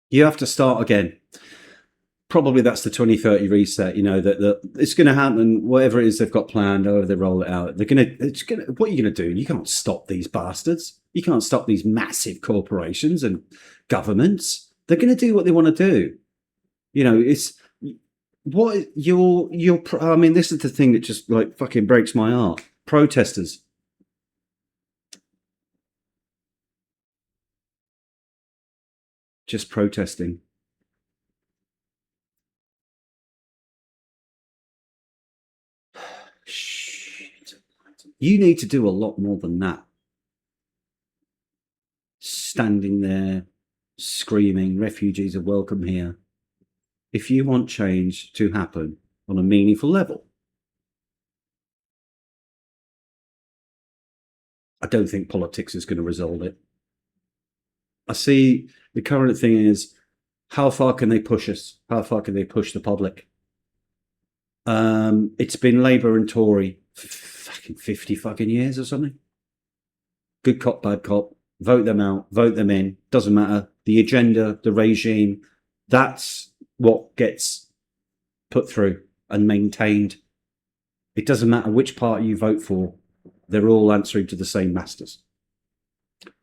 You have to start again. Probably that's the 2030 reset. You know that it's going to happen. Whatever it is they've got planned, however they roll it out, they're going to. It's going to. What are you going to do? You can't stop these bastards. You can't stop these massive corporations and governments. They're going to do what they want to do. You know, it's what you're. I mean, this is the thing that just like fucking breaks my heart. Protesters. Just protesting. Shit. You need to do a lot more than that. Standing there, screaming, refugees are welcome here. If you want change to happen on a meaningful level, I don't think politics is going to resolve it. I see the current thing is, how far can they push us? How far can they push the public? It's been Labour and Tory for fucking 50 fucking years or something. Good cop, bad cop. Vote them out, vote them in. Doesn't matter. The agenda, the regime, that's what gets put through and maintained. It doesn't matter which party you vote for. They're all answering to the same masters.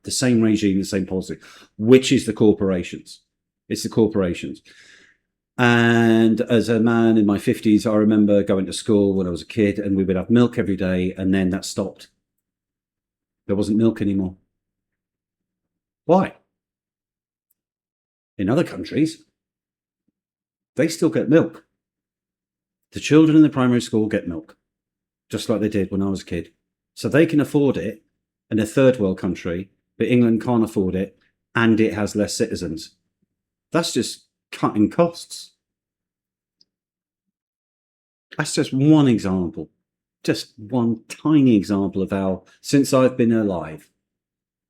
The same regime, the same policy, which is the corporations. It's the corporations. And as a man in my 50s, I remember going to school when I was a kid and we would have milk every day, and then that stopped. There wasn't milk anymore. Why? In other countries, they still get milk. The children in the primary school get milk, just like they did when I was a kid. So they can afford it in a third world country, but England can't afford it, and it has less citizens. That's just cutting costs. That's just one example, just one tiny example of how, since I've been alive,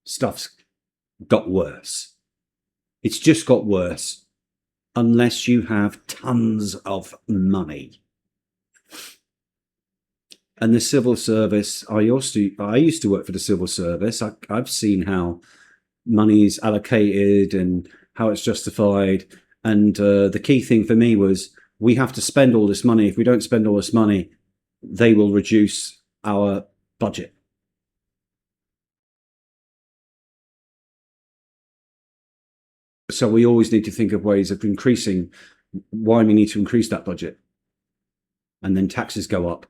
stuff's got worse. It's just got worse, unless you have tons of money. And the civil service, I used to work for the civil service. I've seen how money is allocated and how it's justified. And the key thing for me was, we have to spend all this money. If we don't spend all this money, they will reduce our budget. So we always need to think of ways of increasing why we need to increase that budget. And then taxes go up.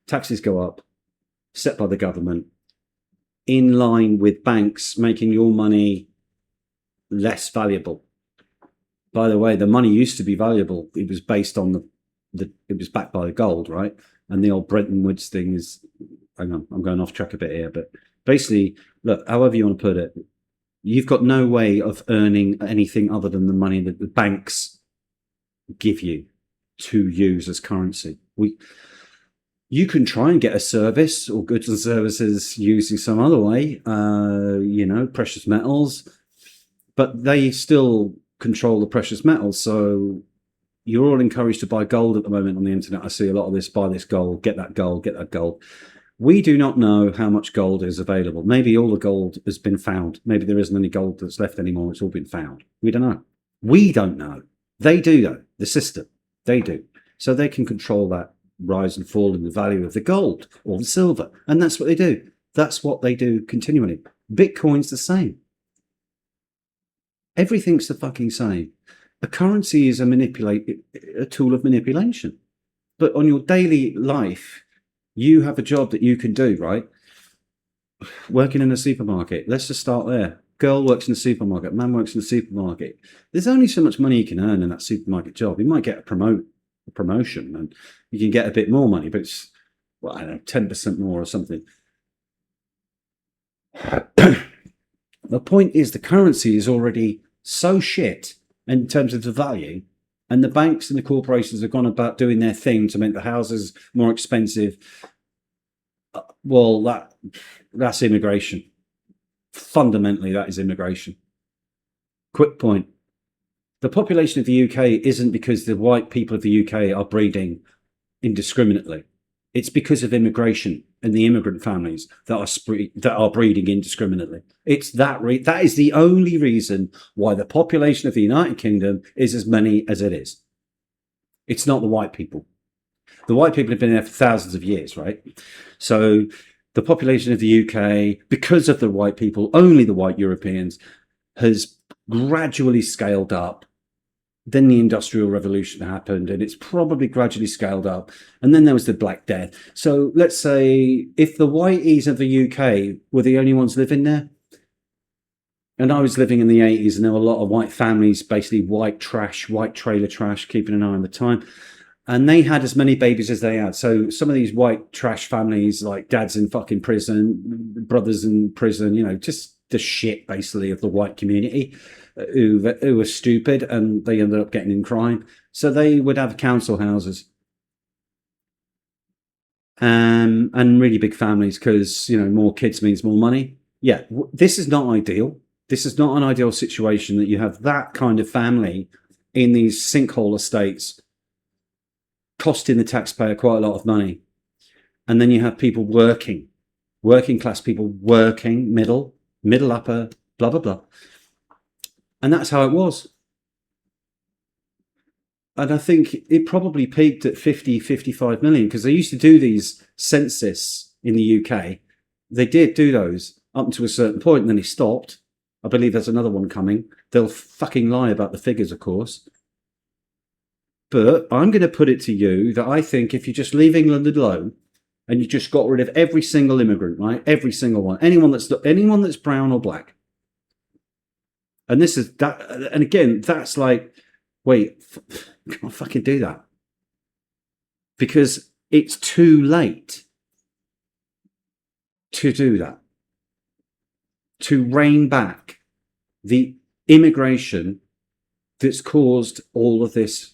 Taxes go up, set by the government, in line with banks making your money less valuable. By the way, the money used to be valuable. It was based on it was backed by the gold, right? And the old Bretton Woods thing is, hang on, I'm going off track a bit here, but basically, look, however you want to put it, you've got no way of earning anything other than the money that the banks give you to use as currency. You can try and get a service or goods and services using some other way, precious metals, but they still control the precious metals. So you're all encouraged to buy gold at the moment on the internet. I see a lot of this: buy this gold, get that gold, get that gold. We do not know how much gold is available. Maybe all the gold has been found. Maybe there isn't any gold that's left anymore. It's all been found. We don't know. We don't know. They do, though. The system, they do. So they can control that rise and fall in the value of the gold or the silver. And that's what they do. That's what they do continually. Bitcoin's the same. Everything's the fucking same. A currency is a tool of manipulation. But on your daily life, you have a job that you can do, right? Working in a supermarket. Let's just start there. Girl works in the supermarket. Man works in the supermarket. There's only so much money you can earn in that supermarket job. You might get a promotion and you can get a bit more money, but it's, well, I don't know, 10% more or something. The point is, the currency is already so shit in terms of the value, and the banks and the corporations have gone about doing their thing to make the houses more expensive. Well, that's immigration. Fundamentally, that is immigration. Quick point. The population of the UK isn't because the white people of the UK are breeding indiscriminately. It's because of immigration. and the immigrant families that are breeding indiscriminately. It's that is the only reason why the population of the United Kingdom is as many as it is. It's not the white people. The white people have been there for thousands of years, right? So the population of the UK, because of the white people, only the white Europeans, has gradually scaled up. Then the Industrial Revolution happened, and it's probably gradually scaled up. And then there was the Black Death. So let's say if the whiteys of the UK were the only ones living there, and I was living in the 80s, and there were a lot of white families, basically white trash, white trailer trash, keeping an eye on the time. And they had as many babies as they had. So some of these white trash families, like dads in fucking prison, brothers in prison, just the shit basically of the white community who were stupid, and they ended up getting in crime. So they would have council houses and really big families because, more kids means more money. Yeah, this is not ideal. This is not an ideal situation that you have that kind of family in these sinkhole estates costing the taxpayer quite a lot of money. And then you have people working class people working, middle upper, blah, blah, blah. And that's how it was. And I think it probably peaked at 50, 55 million because they used to do these census in the UK. They did do those up to a certain point and then they stopped. I believe there's another one coming. They'll fucking lie about the figures, of course. But I'm going to put it to you that I think if you just leave England alone and you just got rid of every single immigrant, right? Every single one, anyone that's brown or black. And this is that. And again, that's like, wait, can't fucking do that because it's too late to do that, to rein back the immigration that's caused all of this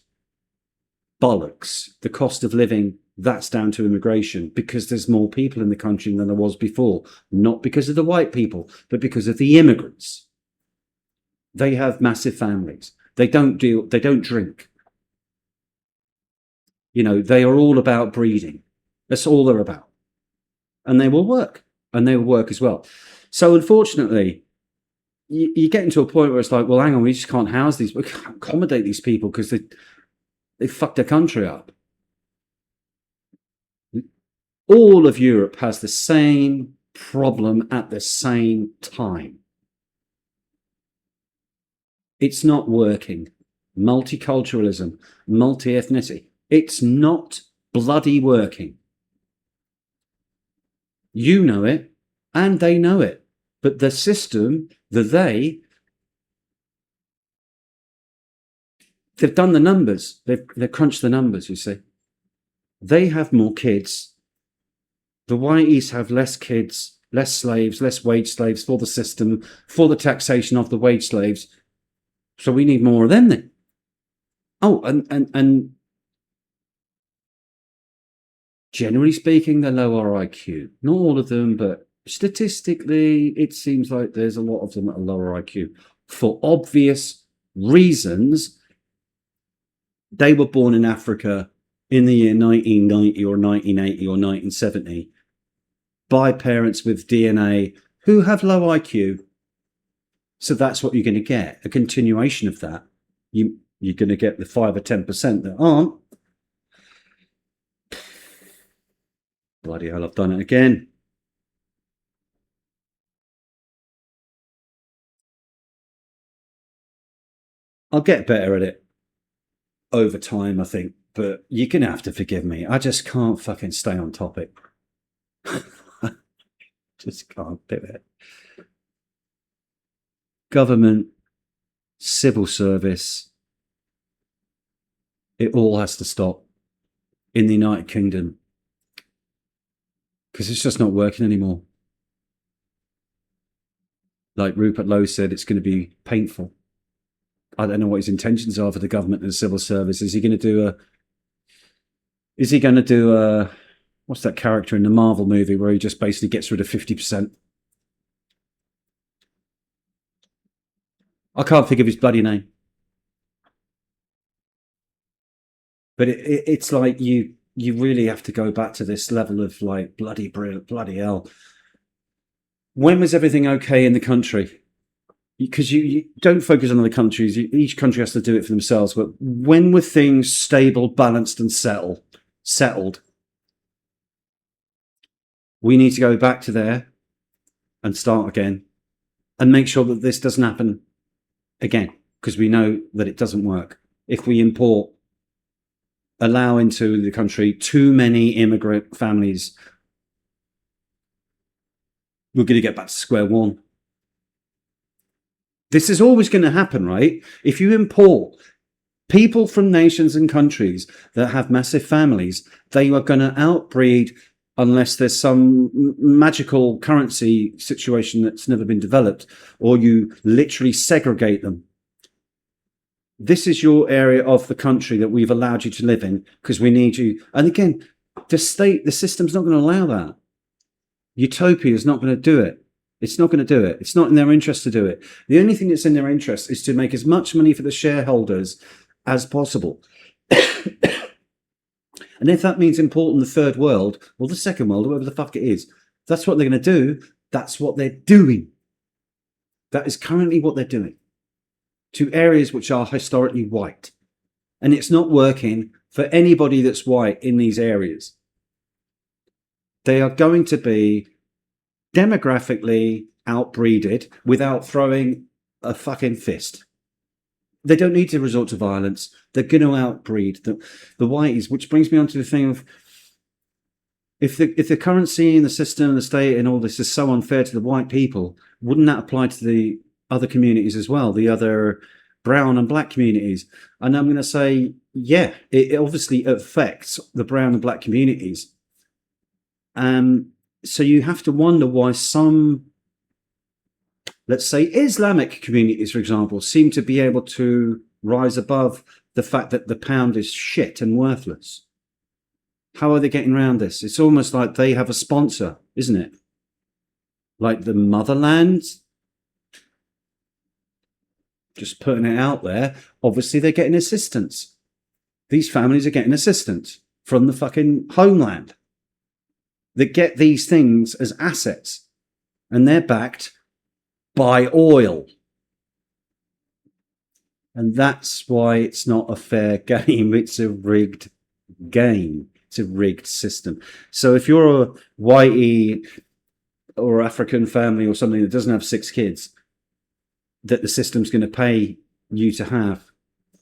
bollocks. The cost of living, that's down to immigration because there's more people in the country than there was before, not because of the white people, but because of the immigrants. They have massive families. They don't drink. They are all about breeding. That's all they're about. And they will work. And they will work as well. So unfortunately, you get into a point where it's like, well, hang on, we just can't house these, we can't accommodate these people because they fucked their country up. All of Europe has the same problem at the same time. It's not working. Multiculturalism, multi-ethnicity. It's not bloody working. You know it, and they know it. But the system, they've done the numbers. They've crunched the numbers, you see. They have more kids. The whiteys have less kids, less slaves, less wage slaves for the system, for the taxation of the wage slaves. So we need more of them then. Oh, and generally speaking, they're lower IQ. Not all of them, but statistically, it seems like there's a lot of them at a lower IQ. For obvious reasons, they were born in Africa in the year 1990 or 1980 or 1970 by parents with DNA who have low IQ. So that's what you're going to get, a continuation of that. You're going to get the 5 or 10% that aren't. Bloody hell, I've done it again. I'll get better at it over time, I think, but you're going to have to forgive me. I just can't fucking stay on topic. Just can't do it. Government, civil service, it all has to stop in the United Kingdom because it's just not working anymore. Like Rupert Lowe said, it's going to be painful. I don't know what his intentions are for the government and the civil service. Is he going to do a what's that character in the Marvel movie where he just basically gets rid of 50%? I can't think of his bloody name. But it's like you really have to go back to this level of like bloody hell. When was everything okay in the country? Because you don't focus on other countries. Each country has to do it for themselves. But when were things stable, balanced, and settled? We need to go back to there and start again and make sure that this doesn't happen again, because we know that it doesn't work. If we allow into the country too many immigrant families, we're going to get back to square one. This is always going to happen, right? If you import people from nations and countries that have massive families, they are going to outbreed unless there's some magical currency situation that's never been developed, or you literally segregate them. This is your area of the country that we've allowed you to live in because we need you. And again, the system's not going to allow that. Utopia is not going to do it. It's not going to do it. It's not in their interest to do it. The only thing that's in their interest is to make as much money for the shareholders as possible. And if that means importing the third world or the second world, or whatever the fuck it is, that's what they're going to do. That's what they're doing. That is currently what they're doing to areas which are historically white. And it's not working for anybody that's white in these areas. They are going to be demographically outbreeded without throwing a fucking fist. They don't need to resort to violence. They're going to outbreed the whiteys, which brings me on to the thing of if the currency and the system and the state and all this is so unfair to the white people, wouldn't that apply to the other communities as well, the other brown and black communities? And I'm going to say, yeah, it obviously affects the brown and black communities. So you have to wonder why some, let's say, Islamic communities, for example, seem to be able to rise above the fact that the pound is shit and worthless. How are they getting around this? It's almost like they have a sponsor, isn't it? Like the motherland. Just putting it out there. Obviously, they're getting assistance. These families are getting assistance from the fucking homeland. They get these things as assets, and they're backed by oil. And that's why it's not a fair game. It's a rigged game. It's a rigged system. So if you're a whitey or African family or something that doesn't have 6 kids that the system's going to pay you to have,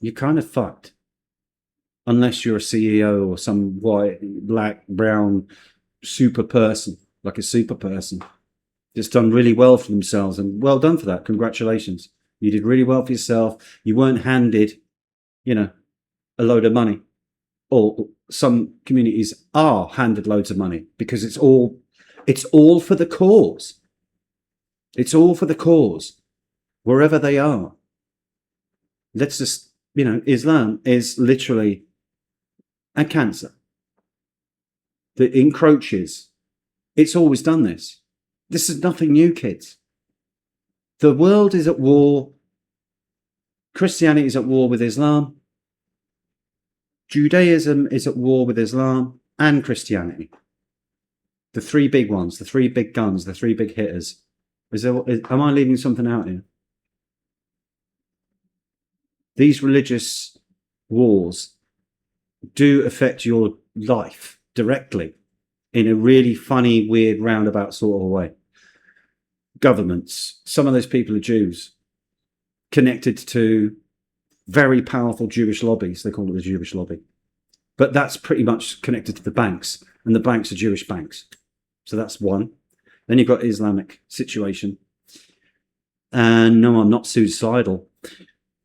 you're kind of fucked. Unless you're a CEO or some white, black, brown super person, like a super person, that's done really well for themselves, and well done for that. Congratulations. You did really well for yourself. You weren't handed, a load of money. Or some communities are handed loads of money because it's all for the cause. It's all for the cause, wherever they are. Let's just, Islam is literally a cancer that encroaches. It's always done this. This is nothing new, kids. The world is at war. Christianity is at war with Islam. Judaism is at war with Islam and Christianity. The 3 big ones, the 3 big guns, the 3 big hitters. Am I leaving something out here? These religious wars do affect your life directly in a really funny, weird, roundabout sort of way. Governments, some of those people are Jews, connected to very powerful Jewish lobbies. They call it the Jewish lobby. But that's pretty much connected to the banks, and the banks are Jewish banks. So that's one. Then you've got Islamic situation. And no, I'm not suicidal.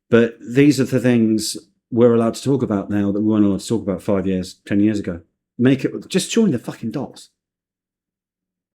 But these are the things we're allowed to talk about now that we weren't allowed to talk about 5 years, 10 years ago. Just join the fucking dots.